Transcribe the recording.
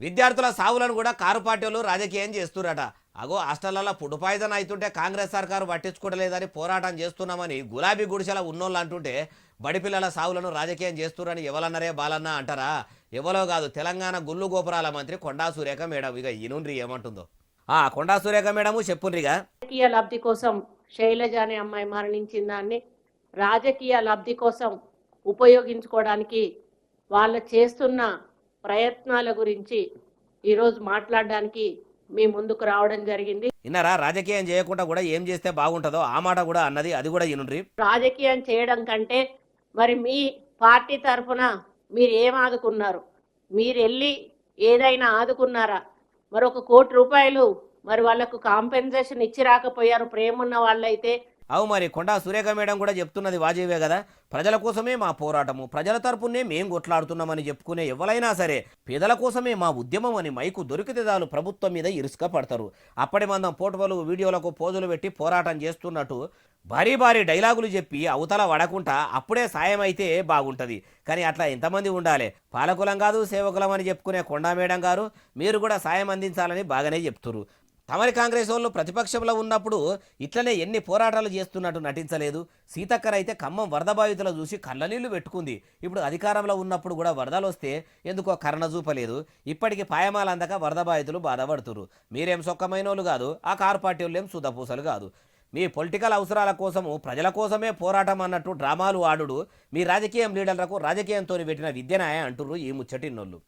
విద్యార్థుల సావులను కూడా కారు పార్టీలు రాజకీయం చేస్తురట. అగో హాస్టళ్లలో ఫుడ్ పాయిజన్ అవుతుంటే కాంగ్రెస్ సర్కారు పట్టించుకోవట్లేదని పోరాటం చేస్తున్నామని గులాబీ గుడిసెల ఉన్నోళ్ళు అంటుంటే బడిపిల్లల సావులను రాజకీయం చేస్తురని ఎవలన్నరే బాలన్న అంటారా? ఎవలో కాదు, తెలంగాణ గుళ్ళు గోపురాల మంత్రి కొండా సురేఖ మేడం. ఇక ఈనుండ్రి ఏమంటుందో. కొండా సురేఖ మేడము చెప్పుండ్రిగా. రాజకీయ లబ్ధి కోసం శైలజ అనే అమ్మాయి మరణించిన దాన్ని రాజకీయ లబ్ధి కోసం ఉపయోగించుకోవడానికి వాళ్ళు చేస్తున్న ప్రయత్నాల గురించి ఈరోజు మాట్లాడడానికి మీ ముందుకు రావడం జరిగింది. ఇన్నారా? రాజకీయం చేయకుండా కూడా ఏం చేస్తే బాగుంటుందో ఆ మాట కూడా అన్నది, అది కూడా ఈనుండ్రి. రాజకీయం చేయడం కంటే మరి మీ పార్టీ తరఫున మీరు ఏం ఆదుకున్నారు? మీరు వెళ్ళి ఏదైనా ఆదుకున్నారా? మరి ₹1 కోటి మరి వాళ్ళకు కాంపెన్సేషన్ ఇచ్చి రాకపోయారు ప్రేమ ఉన్న వాళ్ళైతే. అవు మరి కొండా సురేఖ మేడం కూడా చెప్తున్నది వాజీవే కదా. ప్రజల కోసమే మా పోరాటము, ప్రజల తరపునే మేం కొట్లాడుతున్నామని చెప్పుకునే ఎవరైనా సరే పేదల కోసమే మా ఉద్యమం అని మైకు దొరికితే చాలు ప్రభుత్వం మీద ఇరుసుక పడతారు. అప్పటి మందం ఫోటోలు వీడియోలకు పోజులు పెట్టి పోరాటం చేస్తున్నట్టు భారీ భారీ డైలాగులు చెప్పి అవతల వడకుంటా అప్పుడే సాయం అయితే బాగుంటుంది. కానీ అట్లా ఎంతమంది ఉండాలి? పాలకులం కాదు సేవకులం అని చెప్పుకునే కొండా మేడం గారు మీరు కూడా సాయం అందించాలని బాగానే చెప్తున్నారు. తమరి కాంగ్రెస్ వాళ్ళు ప్రతిపక్షంలో ఉన్నప్పుడు ఇట్లనే ఎన్ని పోరాటాలు చేస్తున్నట్టు నటించలేదు. సీతక్కర్ అయితే ఖమ్మం వరద బాధితులు చూసి కళ్ళనీళ్లు పెట్టుకుంది. ఇప్పుడు అధికారంలో ఉన్నప్పుడు కూడా వరదలు వస్తే ఎందుకో కరుణ చూపలేదు. ఇప్పటికి పాయమాల అందక వరద బాధితులు బాధపడుతురు. మీరేం సొక్కమైనోళ్ళు కాదు, ఆ కారు పార్టీ వాళ్ళు ఏం సుధపూసలు కాదు. మీ పొలిటికల్ అవసరాల కోసము ప్రజల కోసమే పోరాటం అన్నట్టు డ్రామాలు ఆడుడు మీ రాజకీయం లీడర్లకు రాజకీయంతో పెట్టిన విద్యనాయ అంటుర్రు ఈ ముచ్చటిన్నోళ్ళు.